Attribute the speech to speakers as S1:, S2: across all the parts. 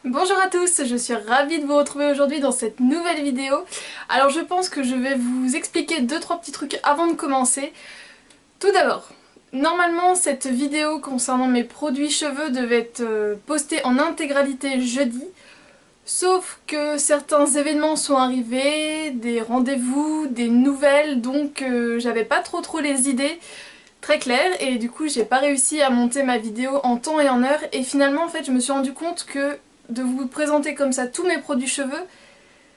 S1: Bonjour à tous, je suis ravie de vous retrouver aujourd'hui dans cette nouvelle vidéo. Alors je pense que je vais vous expliquer 2-3 petits trucs avant de commencer. Tout d'abord, normalement cette vidéo concernant mes produits cheveux devait être postée en intégralité jeudi. Sauf que certains événements sont arrivés, des rendez-vous, des nouvelles, donc j'avais pas trop les idées très claires et du coup j'ai pas réussi à monter ma vidéo en temps et en heure et finalement en fait je me suis rendu compte que de vous présenter comme ça tous mes produits cheveux,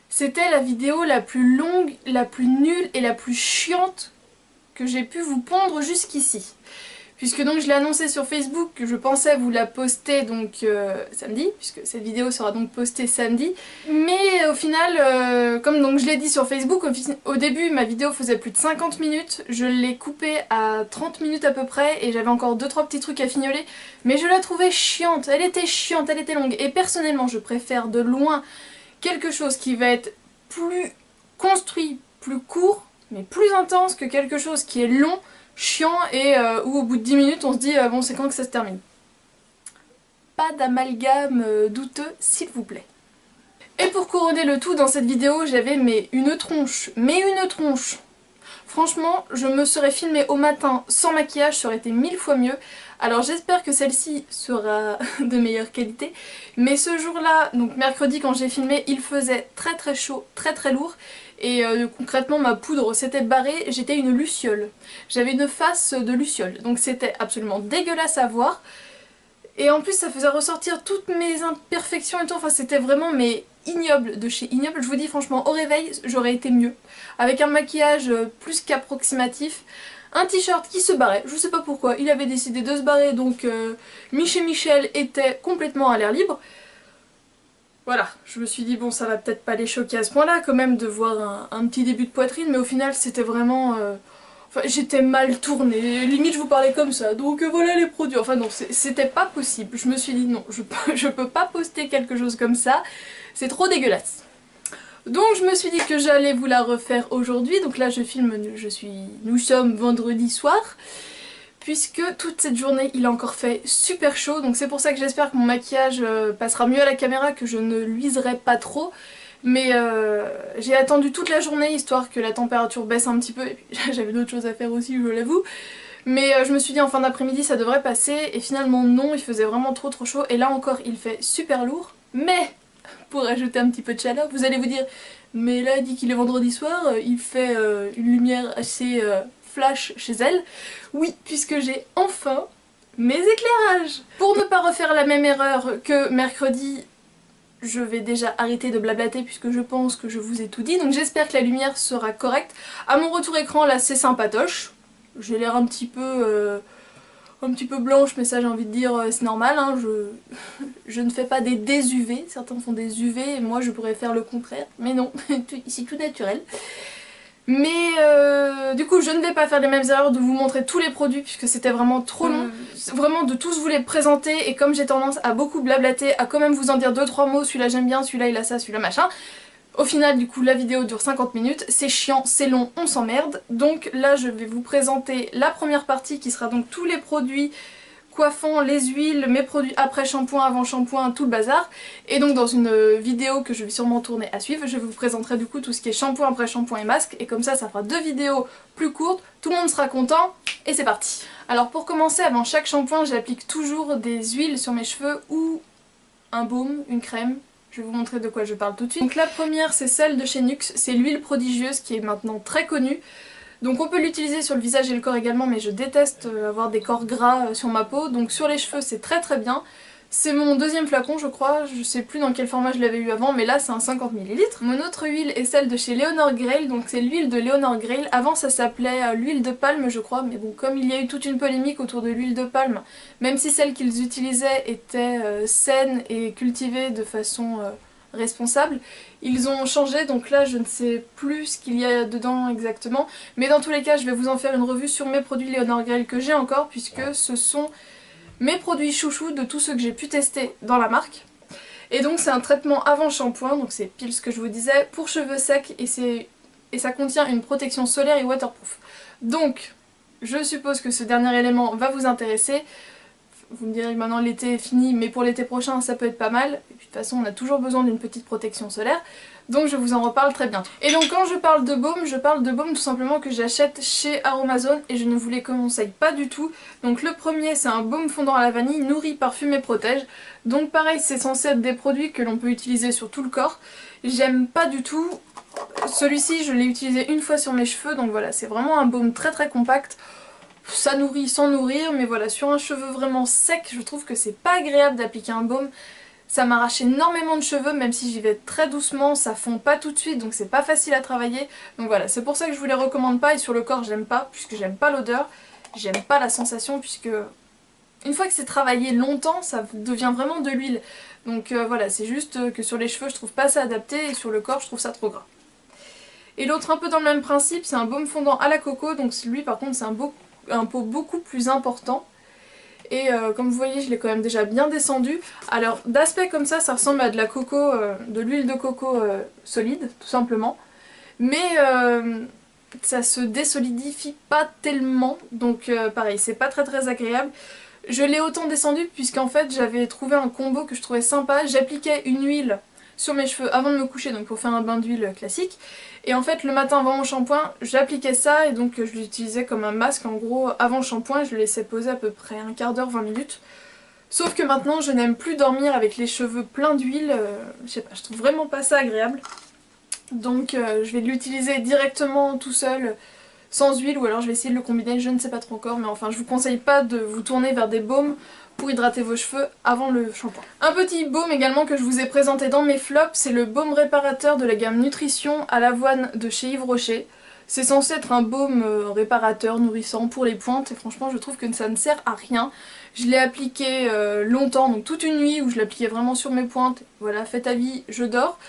S1: c'était la vidéo la plus longue, la plus nulle et la plus chiante que j'ai pu vous pondre jusqu'ici. Puisque donc je l'ai annoncé sur Facebook que je pensais vous la poster donc samedi, puisque cette vidéo sera donc postée samedi. Mais au final, comme donc je l'ai dit sur Facebook, au début ma vidéo faisait plus de 50 minutes, je l'ai coupée à 30 minutes à peu près et j'avais encore 2-3 petits trucs à fignoler. Mais je la trouvais chiante, elle était longue. Et personnellement je préfère de loin quelque chose qui va être plus construit, plus court, mais plus intense que quelque chose qui est long, chiant et où au bout de 10 minutes on se dit bon c'est quand que ça se termine. Pas d'amalgame douteux s'il vous plaît. Et pour couronner le tout dans cette vidéo j'avais une tronche. Franchement je me serais filmée au matin sans maquillage, ça aurait été 1000 fois mieux. Alors j'espère que celle-ci sera de meilleure qualité. Mais ce jour-là, donc mercredi quand j'ai filmé, il faisait très chaud, très lourd. Et concrètement ma poudre s'était barrée, j'étais une luciole. J'avais une face de luciole, donc c'était absolument dégueulasse à voir. Et en plus ça faisait ressortir toutes mes imperfections et tout, enfin c'était vraiment ignoble de chez ignoble. Je vous dis franchement, au réveil j'aurais été mieux. Avec un maquillage plus qu'approximatif, un t-shirt qui se barrait, je sais pas pourquoi, il avait décidé de se barrer donc Michel était complètement à l'air libre. Voilà, je me suis dit bon ça va peut-être pas les choquer à ce point là quand même de voir un petit début de poitrine, mais au final c'était vraiment... Enfin j'étais mal tournée, limite je vous parlais comme ça, donc voilà les produits, enfin non c'était pas possible. Je me suis dit non, je peux pas poster quelque chose comme ça, c'est trop dégueulasse. Donc je me suis dit que j'allais vous la refaire aujourd'hui, donc là je filme, nous sommes vendredi soir. Puisque toute cette journée il a encore fait super chaud, donc c'est pour ça que j'espère que mon maquillage passera mieux à la caméra, que je ne luiserai pas trop. Mais j'ai attendu toute la journée histoire que la température baisse un petit peu, et puis j'avais d'autres choses à faire aussi je l'avoue. Mais je me suis dit en fin d'après-midi ça devrait passer, et finalement non, il faisait vraiment trop chaud, et là encore il fait super lourd. Mais pour ajouter un petit peu de chaleur, vous allez vous dire mais là dit qu'il est vendredi soir, il fait une lumière assez... flash chez elle. Oui, puisque j'ai enfin mes éclairages. Pour ne pas refaire la même erreur que mercredi, je vais déjà arrêter de blablater puisque je pense que je vous ai tout dit. Donc j'espère que la lumière sera correcte. À mon retour écran, là c'est sympatoche. J'ai l'air un petit peu blanche, mais ça j'ai envie de dire c'est normal. Hein. Je ne fais pas des UV. Certains font des UV et moi je pourrais faire le contraire. Mais non, ici tout naturel. Mais du coup je ne vais pas faire les mêmes erreurs de vous montrer tous les produits puisque c'était vraiment trop long. Vraiment de tous vous les présenter, et comme j'ai tendance à beaucoup blablater, à quand même vous en dire 2-3 mots, celui-là j'aime bien, celui-là il a ça, celui-là machin. Au final du coup la vidéo dure 50 minutes, c'est chiant, c'est long, on s'emmerde. Donc là je vais vous présenter la première partie qui sera donc tous les produits coiffant, les huiles, mes produits après shampoing, avant shampoing, tout le bazar. Et donc dans une vidéo que je vais sûrement tourner à suivre, je vous présenterai du coup tout ce qui est shampoing, après shampoing et masque. Et comme ça fera 2 vidéos plus courtes, tout le monde sera content et c'est parti. Alors pour commencer, avant chaque shampoing, j'applique toujours des huiles sur mes cheveux ou un baume, une crème. Je vais vous montrer de quoi je parle tout de suite. Donc la première c'est celle de chez NYX, c'est l'huile prodigieuse qui est maintenant très connue. Donc on peut l'utiliser sur le visage et le corps également, mais je déteste avoir des corps gras sur ma peau, donc sur les cheveux c'est très bien. C'est mon deuxième flacon je crois, je sais plus dans quel format je l'avais eu avant, mais là c'est un 50 ml. Mon autre huile est celle de chez Leonor Grail, donc c'est l'huile de Leonor Grail. Avant ça s'appelait l'huile de palme je crois, mais bon comme il y a eu toute une polémique autour de l'huile de palme, même si celle qu'ils utilisaient était saine et cultivée de façon... responsable. Ils ont changé, donc là je ne sais plus ce qu'il y a dedans exactement, mais dans tous les cas je vais vous en faire une revue sur mes produits Leonor Grail que j'ai encore, puisque ce sont mes produits chouchous de tous ceux que j'ai pu tester dans la marque. Et donc c'est un traitement avant shampoing, donc c'est pile ce que je vous disais, pour cheveux secs, et ça contient une protection solaire et waterproof. Donc je suppose que ce dernier élément va vous intéresser. vous me direz que maintenant l'été est fini, mais pour l'été prochain ça peut être pas mal. Et puis de toute façon on a toujours besoin d'une petite protection solaire, donc je vous en reparle très bientôt. Et donc quand je parle de baume, je parle de baume tout simplement que j'achète chez Aromazone et je ne vous les conseille pas du tout. Donc le premier c'est un baume fondant à la vanille, nourrit, parfume et protège. Donc pareil, c'est censé être des produits que l'on peut utiliser sur tout le corps. J'aime pas du tout. Celui-ci je l'ai utilisé une fois sur mes cheveux, donc voilà, c'est vraiment un baume très très compact. Ça nourrit sans nourrir, mais voilà, sur un cheveu vraiment sec, je trouve que c'est pas agréable d'appliquer un baume. Ça m'arrache énormément de cheveux, même si j'y vais très doucement, ça fond pas tout de suite, donc c'est pas facile à travailler. Donc voilà, c'est pour ça que je vous les recommande pas, et sur le corps j'aime pas, puisque j'aime pas l'odeur, j'aime pas la sensation, puisque une fois que c'est travaillé longtemps, ça devient vraiment de l'huile. Donc voilà, c'est juste que sur les cheveux je trouve pas ça adapté, et sur le corps je trouve ça trop gras. Et l'autre un peu dans le même principe, c'est un baume fondant à la coco, donc lui par contre c'est un pot beaucoup plus important. Et comme vous voyez je l'ai quand même déjà bien descendu. Alors d'aspect comme ça ressemble à de la coco, de l'huile de coco solide tout simplement. Mais ça se désolidifie pas tellement, donc pareil c'est pas très agréable. Je l'ai autant descendu puisqu'en fait j'avais trouvé un combo que je trouvais sympa. J'appliquais une huile sur mes cheveux avant de me coucher, donc pour faire un bain d'huile classique. Et en fait le matin avant mon shampoing j'appliquais ça et donc je l'utilisais comme un masque en gros avant le shampoing et je le laissais poser à peu près un quart d'heure, 20 minutes. Sauf que maintenant je n'aime plus dormir avec les cheveux pleins d'huile, je sais pas, je trouve vraiment pas ça agréable. Donc je vais l'utiliser directement tout seul, sans huile, ou alors je vais essayer de le combiner, je ne sais pas trop encore, mais enfin je vous conseille pas de vous tourner vers des baumes pour hydrater vos cheveux avant le shampoing. Un petit baume également que je vous ai présenté dans mes flops, c'est le baume réparateur de la gamme Nutrition à l'avoine de chez Yves Rocher. C'est censé être un baume réparateur, nourrissant pour les pointes, et franchement je trouve que ça ne sert à rien. Je l'ai appliqué longtemps, donc toute une nuit où je l'appliquais vraiment sur mes pointes, voilà, faites avis, je dors.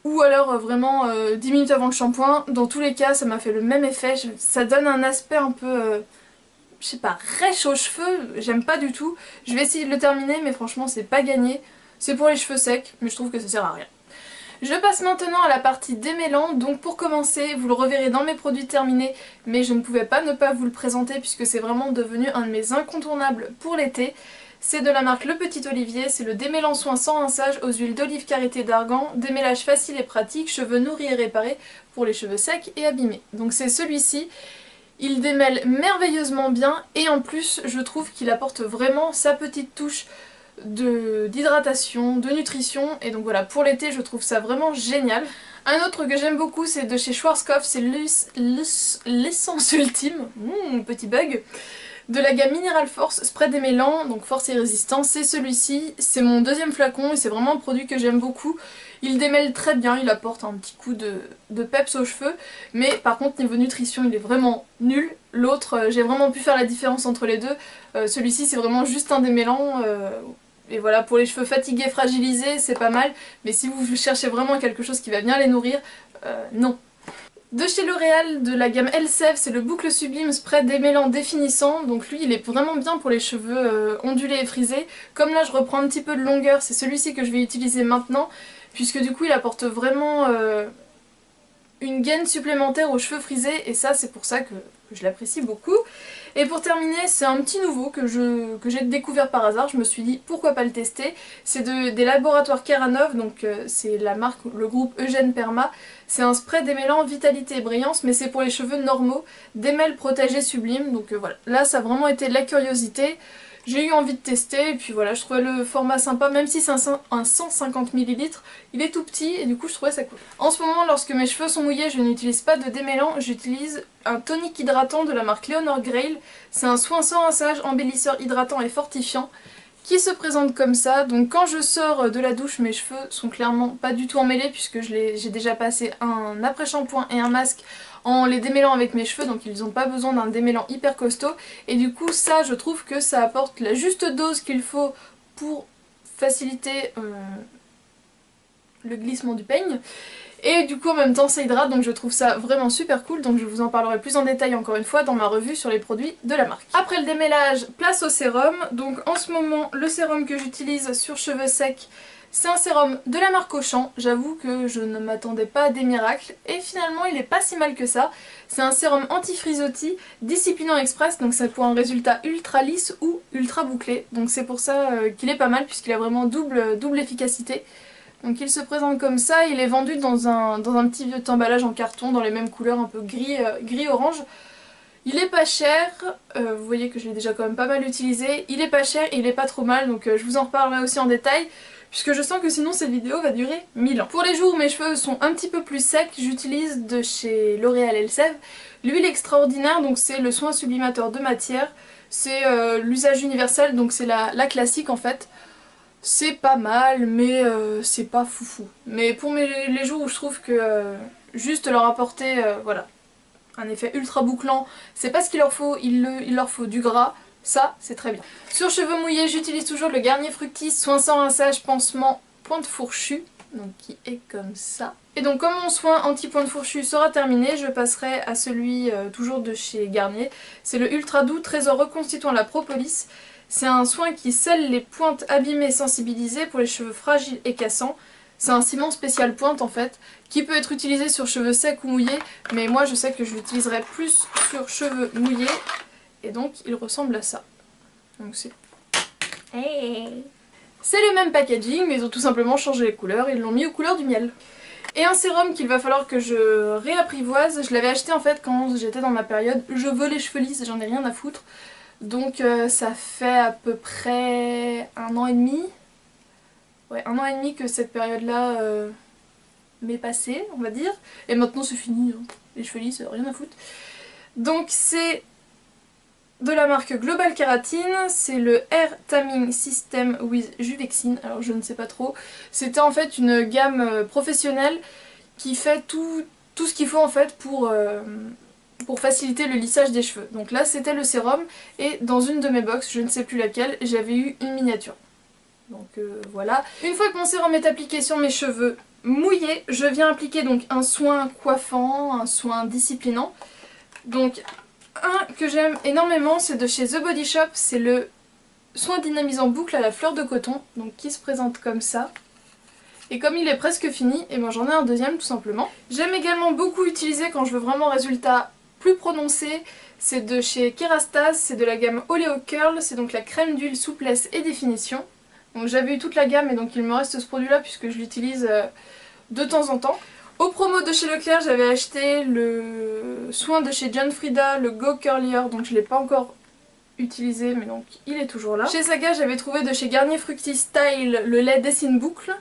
S1: Ou alors vraiment 10 minutes avant le shampoing, dans tous les cas ça m'a fait le même effet, ça donne un aspect un peu... je sais pas, rêche aux cheveux, j'aime pas du tout. Je vais essayer de le terminer mais franchement c'est pas gagné. C'est pour les cheveux secs mais je trouve que ça sert à rien. Je passe maintenant à la partie démêlant, donc pour commencer, vous le reverrez dans mes produits terminés, mais je ne pouvais pas ne pas vous le présenter puisque c'est vraiment devenu un de mes incontournables pour l'été. C'est de la marque Le Petit Olivier, c'est le démêlant soin sans rinçage aux huiles d'olive karité d'argan, démêlage facile et pratique, cheveux nourris et réparés pour les cheveux secs et abîmés. Donc c'est celui-ci. Il démêle merveilleusement bien et en plus je trouve qu'il apporte vraiment sa petite touche d'hydratation, de nutrition, et donc voilà, pour l'été je trouve ça vraiment génial. Un autre que j'aime beaucoup c'est de chez Schwarzkopf, c'est l'essence ultime, petit bug, de la gamme Mineral Force spray démêlant, donc force et résistance. C'est celui-ci, c'est mon deuxième flacon et c'est vraiment un produit que j'aime beaucoup. Il démêle très bien, il apporte un petit coup de peps aux cheveux, mais par contre niveau nutrition il est vraiment nul. L'autre, j'ai vraiment pu faire la différence entre les deux. Celui-ci c'est vraiment juste un démêlant, et voilà, pour les cheveux fatigués, fragilisés, c'est pas mal, mais si vous cherchez vraiment quelque chose qui va bien les nourrir, non. De chez L'Oréal, de la gamme Elseve, c'est le boucle sublime spray démêlant définissant. Donc lui il est vraiment bien pour les cheveux ondulés et frisés. Comme là je reprends un petit peu de longueur, c'est celui-ci que je vais utiliser maintenant, puisque du coup il apporte vraiment une gaine supplémentaire aux cheveux frisés, et ça c'est pour ça que je l'apprécie beaucoup. Et pour terminer, c'est un petit nouveau que j'ai découvert par hasard, je me suis dit pourquoi pas le tester. C'est des laboratoires Keranov, donc c'est la marque, le groupe Eugène Perma. C'est un spray démêlant vitalité et brillance, mais c'est pour les cheveux normaux, démêle protégé sublime, donc voilà. Là ça a vraiment été de la curiosité, j'ai eu envie de tester, et puis voilà, je trouvais le format sympa, même si c'est un 150 ml, il est tout petit, et du coup je trouvais ça cool. En ce moment, lorsque mes cheveux sont mouillés, je n'utilise pas de démêlant, j'utilise un tonique hydratant de la marque Leonor Grail. C'est un soin sans rinçage, embellisseur hydratant et fortifiant, qui se présente comme ça. Donc quand je sors de la douche, mes cheveux sont clairement pas du tout emmêlés, puisque j'ai déjà passé un après-shampoing et un masque en les démêlant avec mes cheveux, donc ils n'ont pas besoin d'un démêlant hyper costaud. Et du coup ça, je trouve que ça apporte la juste dose qu'il faut pour faciliter le glissement du peigne. Et du coup en même temps ça hydrate, donc je trouve ça vraiment super cool, donc je vous en parlerai plus en détail encore une fois dans ma revue sur les produits de la marque. Après le démêlage, place au sérum. Donc en ce moment le sérum que j'utilise sur cheveux secs, C'est un sérum de la marque Auchan, j'avoue que je ne m'attendais pas à des miracles et finalement il est pas si mal que ça. C'est un sérum anti-frisottis, disciplinant express, donc c'est pour un résultat ultra lisse ou ultra bouclé. Donc c'est pour ça qu'il est pas mal puisqu'il a vraiment double efficacité. Donc il se présente comme ça, il est vendu dans un petit vieux emballage en carton dans les mêmes couleurs un peu gris-orange. Il est pas cher, vous voyez que je l'ai déjà quand même pas mal utilisé, il est pas cher et il est pas trop mal donc je vous en reparlerai aussi en détail puisque je sens que sinon cette vidéo va durer 1000 ans. Pour les jours où mes cheveux sont un petit peu plus secs, j'utilise de chez L'Oréal Elseve l'huile extraordinaire, donc c'est le soin sublimateur de matière, c'est l'usage universel donc c'est la classique en fait. C'est pas mal mais c'est pas foufou. Mais pour les jours où je trouve que juste leur apporter voilà, un effet ultra bouclant, c'est pas ce qu'il leur faut, il leur faut du gras, ça c'est très bien. Sur cheveux mouillés, j'utilise toujours le Garnier Fructis soin sans rinçage pansement pointe fourchue, donc qui est comme ça. Et donc comme mon soin anti-pointe fourchue sera terminé, je passerai à celui toujours de chez Garnier. C'est le Ultra Doux Trésor reconstituant la propolis. C'est un soin qui scelle les pointes abîmées sensibilisées pour les cheveux fragiles et cassants. C'est un ciment spécial pointe en fait, qui peut être utilisé sur cheveux secs ou mouillés, mais moi je sais que je l'utiliserai plus sur cheveux mouillés, et donc il ressemble à ça. Donc c'est... C'est le même packaging, mais ils ont tout simplement changé les couleurs, ils l'ont mis aux couleurs du miel. Et un sérum qu'il va falloir que je réapprivoise, je l'avais acheté en fait quand j'étais dans ma période je veux les cheveux lisses, j'en ai rien à foutre. Donc ça fait à peu près 1 an et demi. Ouais, 1 an et demi que cette période-là m'est passée, on va dire. Et maintenant c'est fini, hein. Les cheveux lisses, rien à foutre. Donc c'est de la marque Global Kératine, c'est le Hair Taming System with Juvexine, alors je ne sais pas trop. C'était en fait une gamme professionnelle qui fait tout ce qu'il faut en fait pour faciliter le lissage des cheveux. Donc là c'était le sérum et dans une de mes box, je ne sais plus laquelle, j'avais eu une miniature. Donc voilà. Une fois que mon sérum est appliqué sur mes cheveux mouillés, je viens appliquer donc un soin coiffant, un soin disciplinant. Donc un que j'aime énormément, c'est de chez The Body Shop, c'est le soin dynamisant boucle à la fleur de coton, donc qui se présente comme ça. Et comme il est presque fini, et ben j'en ai un deuxième tout simplement. J'aime également beaucoup utiliser quand je veux vraiment un résultat plus prononcé, c'est de chez Kerastase, c'est de la gamme Oleo Curl, c'est donc la crème d'huile souplesse et définition. Donc j'avais eu toute la gamme et donc il me reste ce produit là puisque je l'utilise de temps en temps. Au promo de chez Leclerc, j'avais acheté le soin de chez John Frieda, le Go Curlier, donc je ne l'ai pas encore utilisé mais donc il est toujours là. Chez Saga, j'avais trouvé de chez Garnier Fructis Style le lait dessine boucle.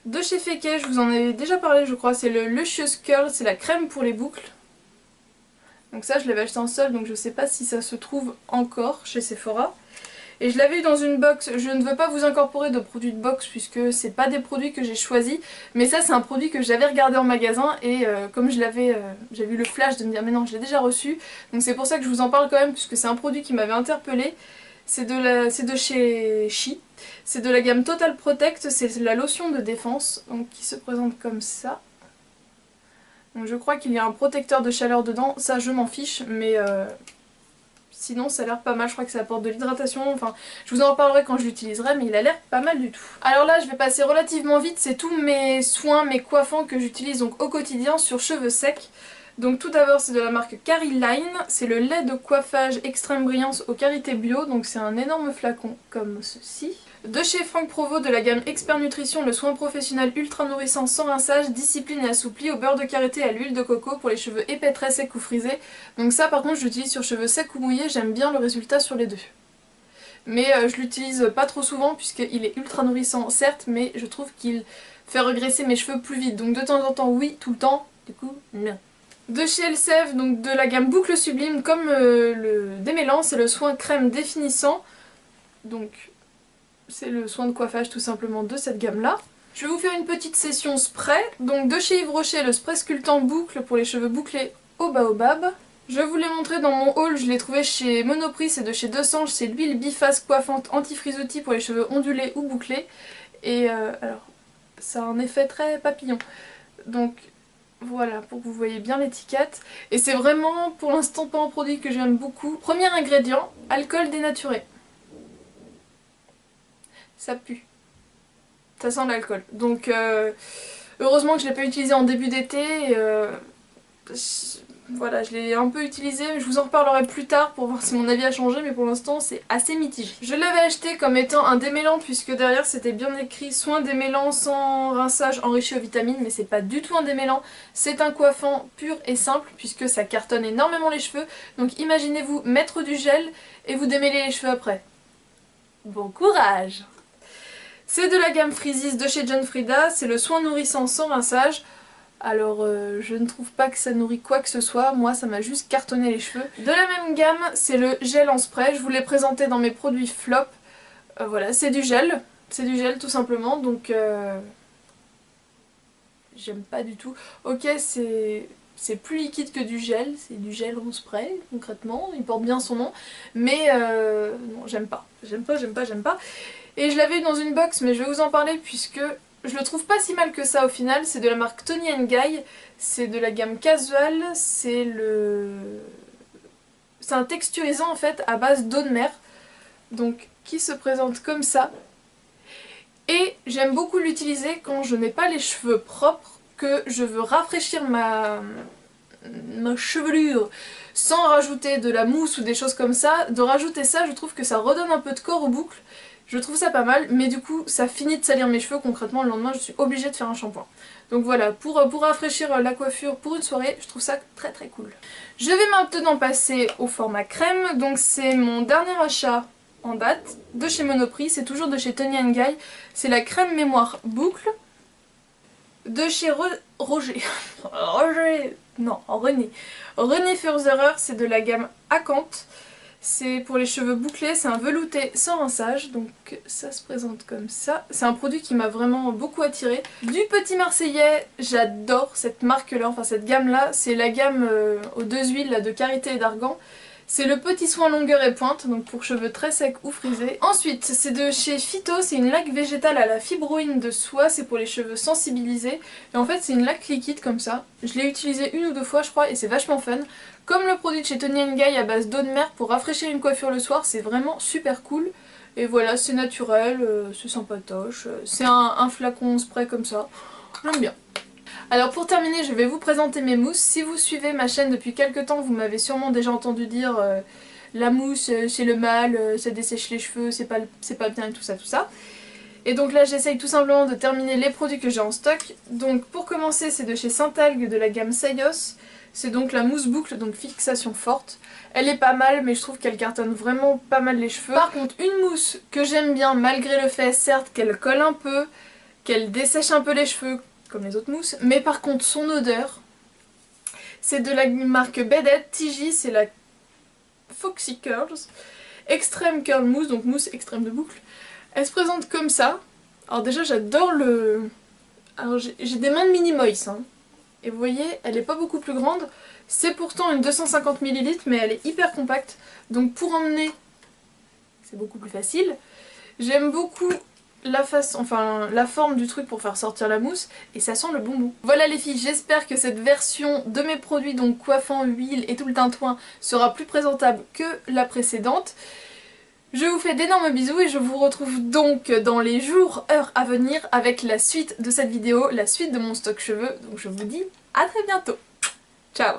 S1: De chez Fekkai, je vous en avais déjà parlé je crois, c'est le Luscious Curl, c'est la crème pour les boucles. Donc ça je l'avais acheté en solde donc je sais pas si ça se trouve encore chez Sephora. Et je l'avais eu dans une box, je ne veux pas vous incorporer de produits de box puisque c'est pas des produits que j'ai choisis. Mais ça c'est un produit que j'avais regardé en magasin et comme j'avais eu le flash de me dire mais non je l'ai déjà reçu. Donc c'est pour ça que je vous en parle quand même puisque c'est un produit qui m'avait interpellée. C'est de chez Chi. C'est de la gamme Total Protect, c'est la lotion de défense donc qui se présente comme ça. Donc je crois qu'il y a un protecteur de chaleur dedans, ça je m'en fiche, mais sinon ça a l'air pas mal, je crois que ça apporte de l'hydratation, enfin je vous en reparlerai quand je l'utiliserai, mais il a l'air pas mal du tout. Alors là je vais passer relativement vite, c'est tous mes soins, mes coiffants que j'utilise donc au quotidien sur cheveux secs. Donc tout d'abord c'est de la marque Cariline, c'est le lait de coiffage extrême brillance aux qualités bio, donc c'est un énorme flacon comme ceci. De chez Franck Provo de la gamme Expert Nutrition, le soin professionnel ultra nourrissant sans rinçage, discipline et assoupli au beurre de karité et à l'huile de coco pour les cheveux épais, très secs ou frisés. Donc ça par contre je l'utilise sur cheveux secs ou mouillés, j'aime bien le résultat sur les deux. Mais je l'utilise pas trop souvent puisqu'il est ultra nourrissant certes, mais je trouve qu'il fait regresser mes cheveux plus vite. Donc de temps en temps oui, tout le temps, du coup non. De chez Elseve, donc de la gamme Boucle Sublime, comme le démêlant, c'est le soin crème définissant. Donc c'est le soin de coiffage tout simplement de cette gamme là. Je vais vous faire une petite session spray. Donc de chez Yves Rocher, le spray sculptant boucle pour les cheveux bouclés au baobab. Je vous l'ai montré dans mon haul, je l'ai trouvé chez Monoprix, c'est de chez Desange, c'est l'huile biface coiffante anti-frisottis pour les cheveux ondulés ou bouclés. Et alors, ça a un effet très papillon. Donc voilà, pour que vous voyez bien l'étiquette. Et c'est vraiment pour l'instant pas un produit que j'aime beaucoup. Premier ingrédient, alcool dénaturé. ça pue. Ça sent l'alcool. Donc heureusement que je l'ai pas utilisé en début d'été. Voilà, je l'ai un peu utilisé, mais je vous en reparlerai plus tard pour voir si mon avis a changé, mais pour l'instant c'est assez mitigé. Je l'avais acheté comme étant un démêlant puisque derrière c'était bien écrit soin démêlant sans rinçage enrichi aux vitamines, mais c'est pas du tout un démêlant, c'est un coiffant pur et simple puisque ça cartonne énormément les cheveux. Donc imaginez-vous mettre du gel et vous démêler les cheveux après. Bon courage! C'est de la gamme Freezies de chez John Frieda, c'est le soin nourrissant sans rinçage. Alors je ne trouve pas que ça nourrit quoi que ce soit, moi ça m'a juste cartonné les cheveux. De la même gamme, c'est le gel en spray, je vous l'ai présenté dans mes produits flop. Voilà, c'est du gel tout simplement, donc j'aime pas du tout. Ok, c'est plus liquide que du gel, c'est du gel en spray concrètement, il porte bien son nom, mais non, j'aime pas. Et je l'avais eu dans une box, mais je vais vous en parler puisque je le trouve pas si mal que ça au final. C'est de la marque Toni & Guy, c'est de la gamme Casual, c'est un texturisant en fait à base d'eau de mer, donc qui se présente comme ça. Et j'aime beaucoup l'utiliser quand je n'ai pas les cheveux propres, que je veux rafraîchir ma chevelure sans rajouter de la mousse ou des choses comme ça. De rajouter ça, je trouve que ça redonne un peu de corps aux boucles. Je trouve ça pas mal, mais du coup ça finit de salir mes cheveux, concrètement le lendemain je suis obligée de faire un shampoing. Donc voilà, pour rafraîchir la coiffure pour une soirée, je trouve ça très très cool. Je vais maintenant passer au format crème, donc c'est mon dernier achat en date de chez Monoprix, c'est toujours de chez Toni & Guy, c'est la crème mémoire boucle de chez René Furzerer, c'est de la gamme Acanthe. C'est pour les cheveux bouclés, c'est un velouté sans rinçage, donc ça se présente comme ça. C'est un produit qui m'a vraiment beaucoup attirée. Du Petit Marseillais, j'adore cette marque-là, enfin cette gamme-là. C'est la gamme aux 2 huiles là, de Karité et d'Argan. C'est le petit soin longueur et pointe, donc pour cheveux très secs ou frisés. Ensuite, c'est de chez Phyto, c'est une laque végétale à la fibroïne de soie, c'est pour les cheveux sensibilisés. Et en fait, c'est une laque liquide comme ça. Je l'ai utilisée 1 ou 2 fois, je crois, et c'est vachement fun. Comme le produit de chez Toni & Guy à base d'eau de mer pour rafraîchir une coiffure le soir, c'est vraiment super cool. Et voilà, c'est naturel, c'est sympatoche. C'est un flacon spray comme ça. J'aime bien. Alors pour terminer, je vais vous présenter mes mousses. Si vous suivez ma chaîne depuis quelques temps, vous m'avez sûrement déjà entendu dire la mousse chez le mâle, ça dessèche les cheveux, c'est pas bien et tout ça, tout ça. Et donc là j'essaye tout simplement de terminer les produits que j'ai en stock. Donc pour commencer, c'est de chez Saint-Algue de la gamme Sayos. C'est donc la mousse boucle, donc fixation forte. Elle est pas mal, mais je trouve qu'elle cartonne vraiment pas mal les cheveux. Par contre, une mousse que j'aime bien, malgré le fait, certes, qu'elle colle un peu, qu'elle dessèche un peu les cheveux, comme les autres mousses, mais par contre, son odeur, c'est de la marque Bedhead TJ, c'est la Foxy Curls. Extreme Curl Mousse, donc mousse extrême de boucle. Elle se présente comme ça. Alors déjà, j'adore le... Alors j'ai des mains de mini moïse, hein. Et vous voyez, elle n'est pas beaucoup plus grande. C'est pourtant une 250 ml, mais elle est hyper compacte. Donc pour emmener, c'est beaucoup plus facile. J'aime beaucoup la forme du truc pour faire sortir la mousse. Et ça sent le bonbon. Voilà les filles, j'espère que cette version de mes produits, donc coiffant, huile et tout le tintouin, sera plus présentable que la précédente. Je vous fais d'énormes bisous et je vous retrouve donc dans les jours, heures à venir avec la suite de cette vidéo, la suite de mon stock cheveux. Donc je vous dis à très bientôt. Ciao!